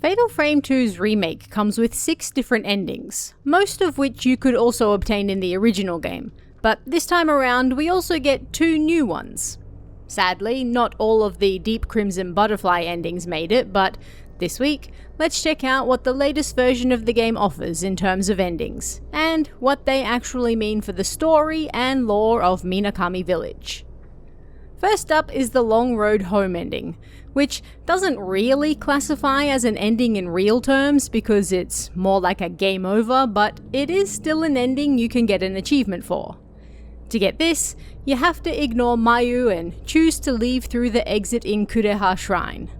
Fatal Frame 2's remake comes with 6 different endings, most of which you could also obtain in the original game, but this time around we also get 2 new ones. Sadly, not all of the Deep Crimson Butterfly endings made it, but this week, let's check out what the latest version of the game offers in terms of endings, and what they actually mean for the story and lore of Minakami Village. First up is the Long Road Home ending, which doesn't really classify as an ending in real terms because it's more like a game over, but it is still an ending you can get an achievement for. To get this, you have to ignore Mayu and choose to leave through the exit in Kureha Shrine.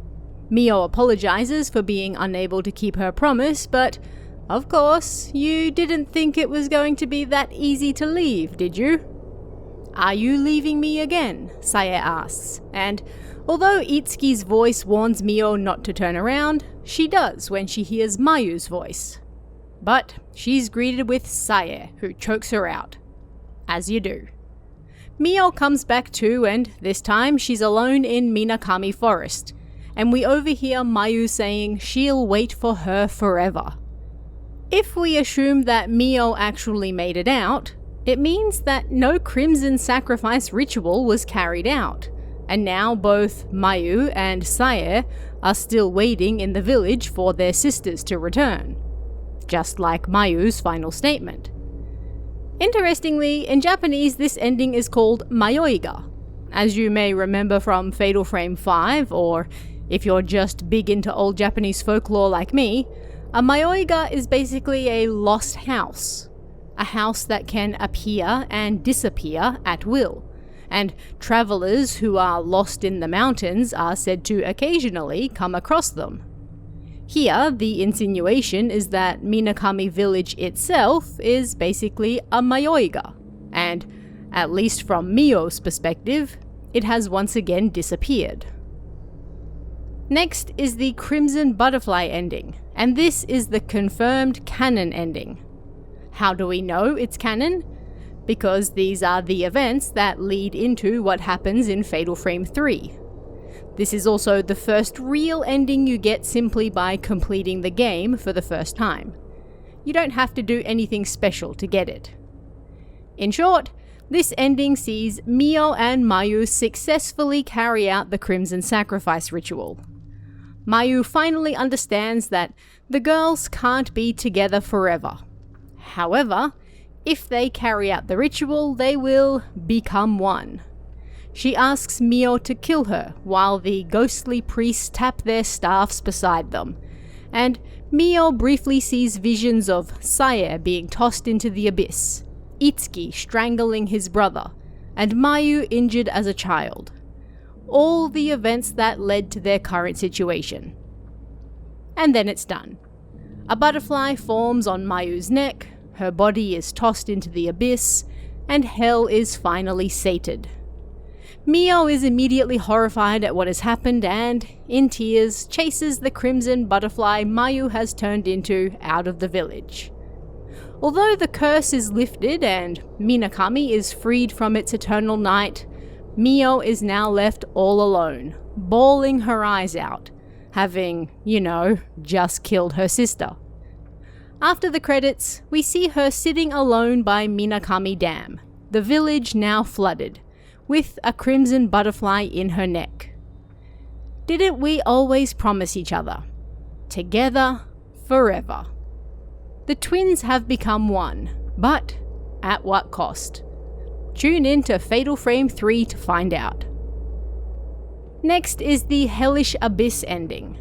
Mio apologizes for being unable to keep her promise, but of course, you didn't think it was going to be that easy to leave, did you? "Are you leaving me again?" Sae asks, and although Itsuki's voice warns Mio not to turn around, she does when she hears Mayu's voice. But she's greeted with Sae, who chokes her out. As you do. Mio comes back too, and this time she's alone in Minakami Forest, and we overhear Mayu saying she'll wait for her forever. If we assume that Mio actually made it out, it means that no Crimson Sacrifice ritual was carried out, and now both Mayu and Sae are still waiting in the village for their sisters to return. Just like Mayu's final statement. Interestingly, in Japanese this ending is called Mayoiga. As you may remember from Fatal Frame 5, or if you're just big into old Japanese folklore like me, a Mayoiga is basically a lost house. A house that can appear and disappear at will, and travelers who are lost in the mountains are said to occasionally come across them. Here, the insinuation is that Minakami Village itself is basically a Mayoiga, and, at least from Mio's perspective, it has once again disappeared. Next is the Crimson Butterfly ending, and this is the confirmed canon ending. How do we know it's canon? Because these are the events that lead into what happens in Fatal Frame 3. This is also the first real ending you get simply by completing the game for the first time. You don't have to do anything special to get it. In short, this ending sees Mio and Mayu successfully carry out the Crimson Sacrifice ritual. Mayu finally understands that the girls can't be together forever. However, if they carry out the ritual, they will become one. She asks Mio to kill her while the ghostly priests tap their staffs beside them, and Mio briefly sees visions of Sae being tossed into the abyss, Itsuki strangling his brother, and Mayu injured as a child. All the events that led to their current situation. And then it's done. A butterfly forms on Mayu's neck, her body is tossed into the abyss, and hell is finally sated. Mio is immediately horrified at what has happened and, in tears, chases the crimson butterfly Mayu has turned into out of the village. Although the curse is lifted and Minakami is freed from its eternal night, Mio is now left all alone, bawling her eyes out, having, just killed her sister. After the credits, we see her sitting alone by Minakami Dam, the village now flooded, with a crimson butterfly in her neck. Didn't we always promise each other? Together, forever. The twins have become one, but at what cost? Tune in to Fatal Frame 3 to find out. Next is the Hellish Abyss ending.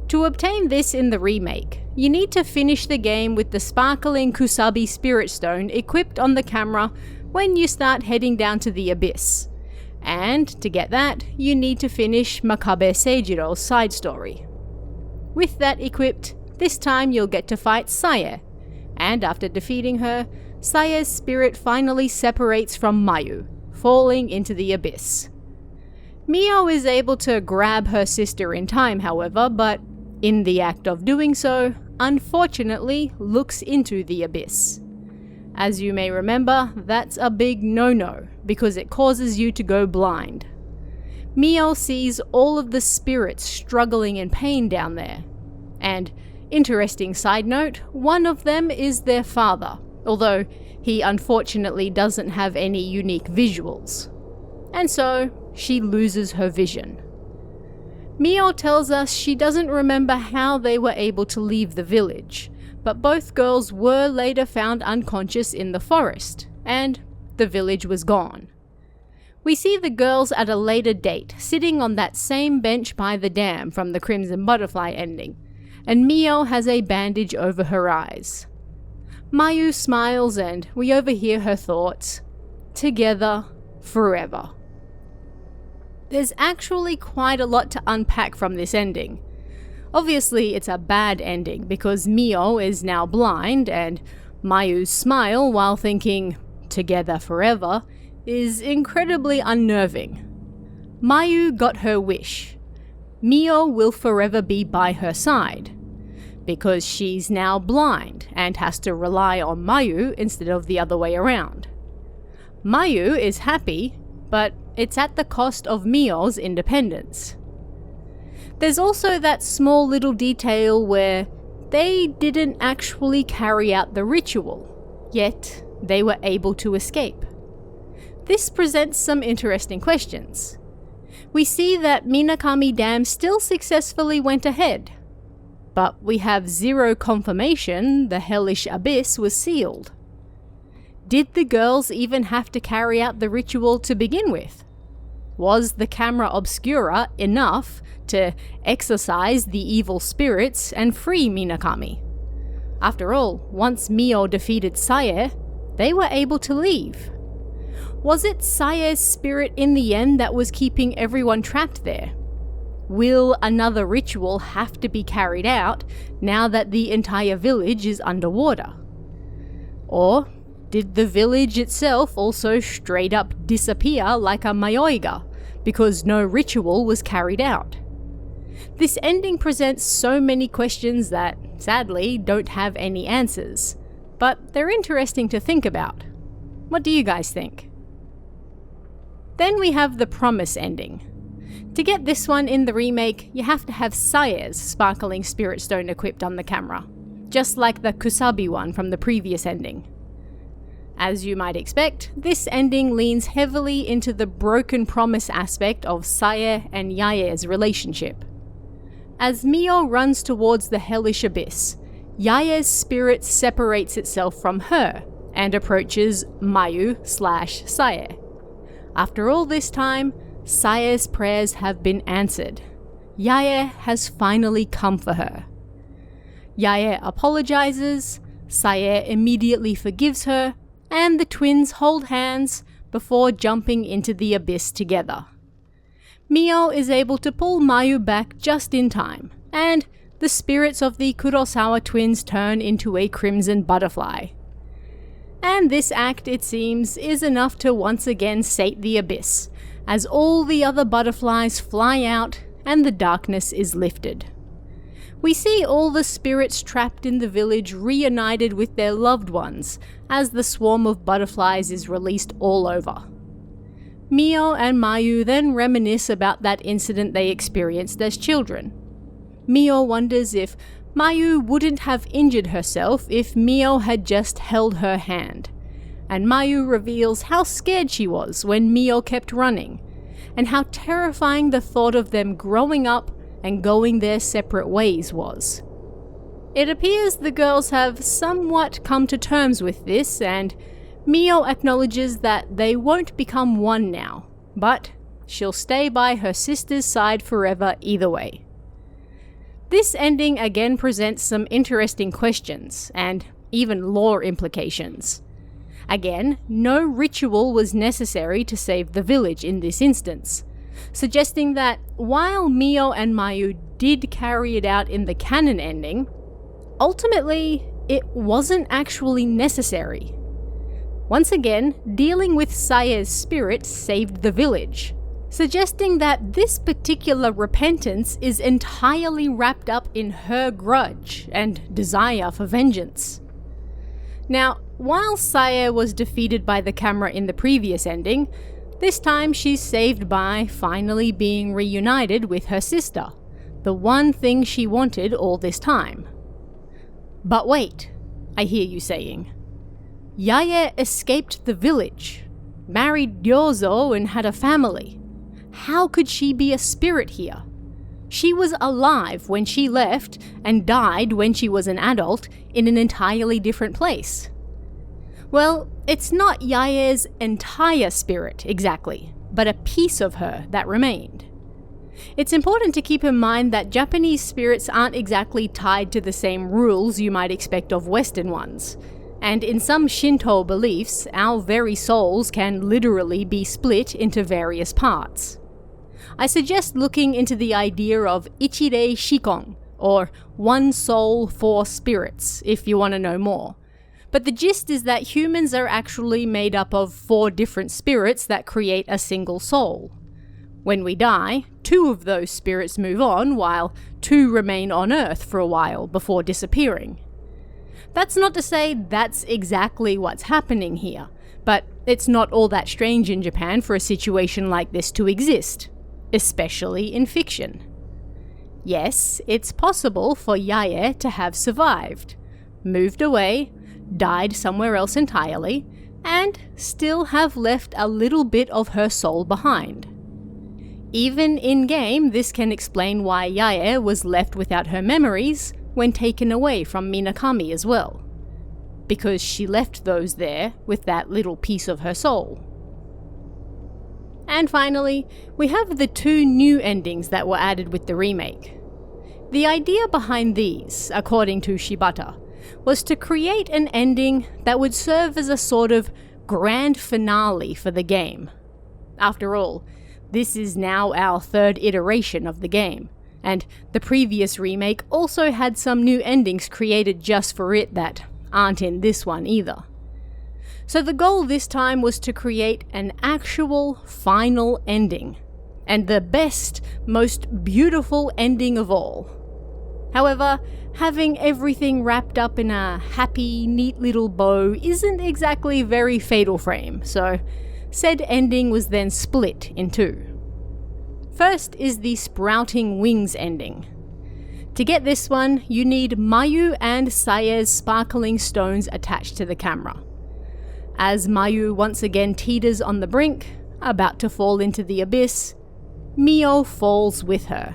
To obtain this in the remake, you need to finish the game with the sparkling Kusabi Spirit Stone equipped on the camera when you start heading down to the Abyss. And to get that, you need to finish Makabe Seijiro's side story. With that equipped, this time you'll get to fight Sae, and after defeating her, Sae's spirit finally separates from Mayu, falling into the Abyss. Mio is able to grab her sister in time, however, but in the act of doing so, unfortunately looks into the Abyss. As you may remember, that's a big no-no, because it causes you to go blind. Mio sees all of the spirits struggling in pain down there, And, interesting side note, one of them is their father, although he unfortunately doesn't have any unique visuals. And so, she loses her vision. Mio tells us she doesn't remember how they were able to leave the village, but both girls were later found unconscious in the forest, and the village was gone. We see the girls at a later date sitting on that same bench by the dam from the Crimson Butterfly ending, and Mio has a bandage over her eyes. Mayu smiles and we overhear her thoughts, "Together, forever." There's actually quite a lot to unpack from this ending. Obviously, it's a bad ending because Mio is now blind, and Mayu's smile while thinking, "Together forever," is incredibly unnerving. Mayu got her wish. Mio will forever be by her side, because she's now blind and has to rely on Mayu instead of the other way around. Mayu is happy, but it's at the cost of Mio's independence. There's also that small little detail where they didn't actually carry out the ritual, yet they were able to escape. This presents some interesting questions. We see that Minakami Dam still successfully went ahead, but we have zero confirmation the Hellish Abyss was sealed. Did the girls even have to carry out the ritual to begin with? Was the camera obscura enough to exorcise the evil spirits and free Minakami? After all, once Mio defeated Sae, they were able to leave. Was it Sae's spirit in the end that was keeping everyone trapped there? Will another ritual have to be carried out now that the entire village is underwater? Or did the village itself also straight up disappear like a Mayoiga because no ritual was carried out? This ending presents so many questions that, sadly, don't have any answers, but they're interesting to think about. What do you guys think? Then we have the Promise ending. To get this one in the remake, you have to have Sae's sparkling spirit stone equipped on the camera, just like the Kusabi one from the previous ending. As you might expect, this ending leans heavily into the broken promise aspect of Sae and Yae's relationship. As Mio runs towards the Hellish Abyss, Yae's spirit separates itself from her and approaches Mayu/Sae. After all this time, Sae's prayers have been answered. Yae has finally come for her. Yae apologizes, Sae immediately forgives her, and the twins hold hands before jumping into the abyss together. Mio is able to pull Mayu back just in time, and the spirits of the Kurosawa twins turn into a crimson butterfly. And this act, it seems, is enough to once again sate the abyss, as all the other butterflies fly out and the darkness is lifted. We see all the spirits trapped in the village reunited with their loved ones as the swarm of butterflies is released all over. Mio and Mayu then reminisce about that incident they experienced as children. Mio wonders if Mayu wouldn't have injured herself if Mio had just held her hand, and Mayu reveals how scared she was when Mio kept running, and how terrifying the thought of them growing up and going their separate ways was. It appears the girls have somewhat come to terms with this, and Mio acknowledges that they won't become one now, but she'll stay by her sister's side forever either way. This ending again presents some interesting questions, and even lore implications. Again, no ritual was necessary to save the village in this instance, suggesting that while Mio and Mayu did carry it out in the canon ending, ultimately it wasn't actually necessary. Once again, dealing with Sae's spirit saved the village, suggesting that this particular repentance is entirely wrapped up in her grudge and desire for vengeance. Now, while Sae was defeated by the camera in the previous ending, this time she's saved by finally being reunited with her sister, The one thing she wanted all this time. But wait, I hear you saying. Yae escaped the village, married Ryozo and had a family. How could she be a spirit here? She was alive when she left and died when she was an adult in an entirely different place. Well, it's not Yae's entire spirit exactly, but a piece of her that remained. It's important to keep in mind that Japanese spirits aren't exactly tied to the same rules you might expect of Western ones, and in some Shinto beliefs, our very souls can literally be split into various parts. I suggest looking into the idea of Ichirei Shikon, or one soul, four spirits, if you want to know more. But the gist is that humans are actually made up of 4 different spirits that create a single soul. When we die, 2 of those spirits move on, while 2 remain on Earth for a while before disappearing. That's not to say that's exactly what's happening here, but it's not all that strange in Japan for a situation like this to exist, especially in fiction. Yes, it's possible for Yae to have survived, moved away, died somewhere else entirely, and still have left a little bit of her soul behind. Even in-game, this can explain why Yae was left without her memories when taken away from Minakami as well, because she left those there with that little piece of her soul. And finally, we have the 2 new endings that were added with the remake. The idea behind these, according to Shibata, was to create an ending that would serve as a sort of grand finale for the game. After all, this is now our 3rd iteration of the game, and the previous remake also had some new endings created just for it that aren't in this one either. So the goal this time was to create an actual final ending, and the best, most beautiful ending of all. However, having everything wrapped up in a happy, neat little bow isn't exactly very Fatal Frame, so said ending was then split in 2. First is the Sprouting Wings ending. To get this one, you need Mayu and Sae's sparkling stones attached to the camera. As Mayu once again teeters on the brink, about to fall into the abyss, Mio falls with her.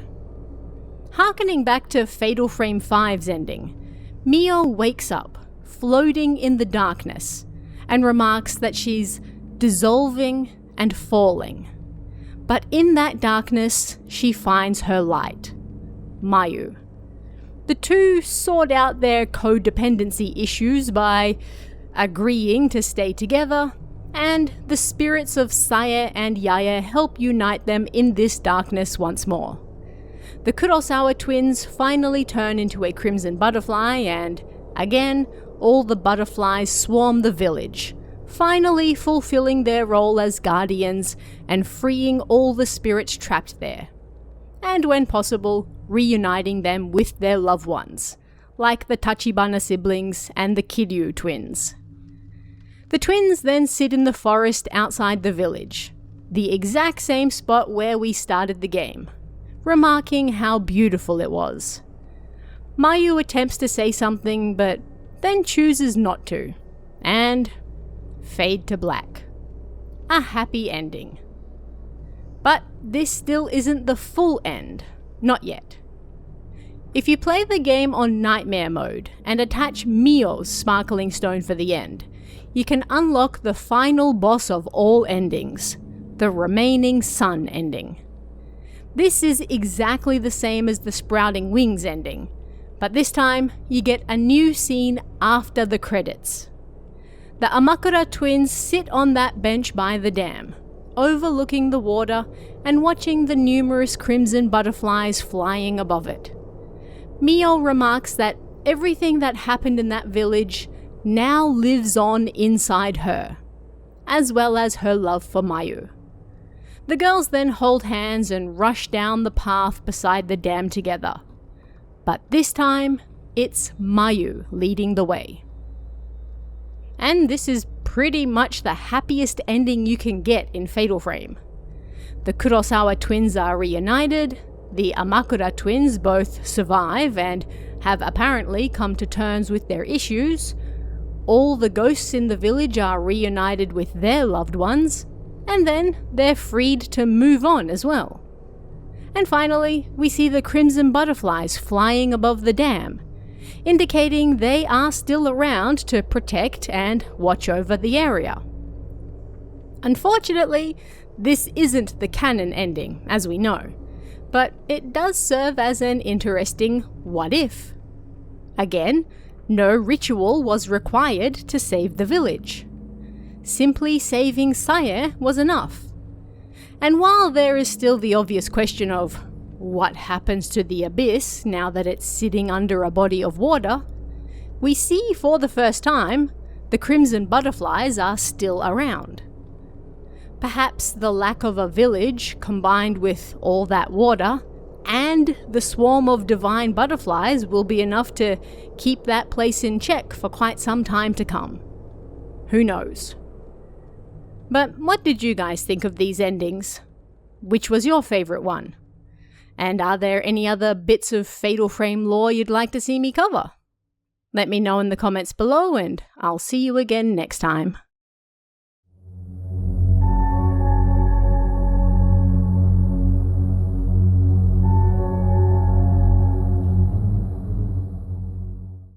Harkening back to Fatal Frame 5's ending, Mio wakes up, floating in the darkness, and remarks that she's dissolving and falling. But in that darkness, she finds her light, Mayu. The 2 sort out their codependency issues by agreeing to stay together, and the spirits of Sae and Yae help unite them in this darkness once more. The Kurosawa twins finally turn into a crimson butterfly, and again, all the butterflies swarm the village, finally fulfilling their role as guardians and freeing all the spirits trapped there, and when possible, reuniting them with their loved ones, like the Tachibana siblings and the Kiryu twins. The twins then sit in the forest outside the village, the exact same spot where we started the game, remarking how beautiful it was. Mayu attempts to say something, but then chooses not to, and fade to black. A happy ending. But this still isn't the full end, not yet. If you play the game on Nightmare mode and attach Mio's sparkling stone for the end, you can unlock the final boss of all endings, the Remaining Sun ending. This is exactly the same as the Sprouting Wings ending, but this time you get a new scene after the credits. The Amakura twins sit on that bench by the dam, overlooking the water and watching the numerous crimson butterflies flying above it. Mio remarks that everything that happened in that village now lives on inside her, as well as her love for Mayu. The girls then hold hands and rush down the path beside the dam together. But this time, it's Mayu leading the way. And this is pretty much the happiest ending you can get in Fatal Frame. The Kurosawa twins are reunited, The Amakura twins both survive and have apparently come to terms with their issues. All the ghosts in the village are reunited with their loved ones, and then they're freed to move on as well. And finally, we see the crimson butterflies flying above the dam, indicating they are still around to protect and watch over the area. Unfortunately, this isn't the canon ending, as we know, but it does serve as an interesting what if. Again, no ritual was required to save the village. Simply saving Sae was enough. And while there is still the obvious question of what happens to the abyss now that it's sitting under a body of water, we see for the first time the crimson butterflies are still around. Perhaps the lack of a village combined with all that water and the swarm of divine butterflies will be enough to keep that place in check for quite some time to come. Who knows? But what did you guys think of these endings? Which was your favourite one? And are there any other bits of Fatal Frame lore you'd like to see me cover? Let me know in the comments below, and I'll see you again next time.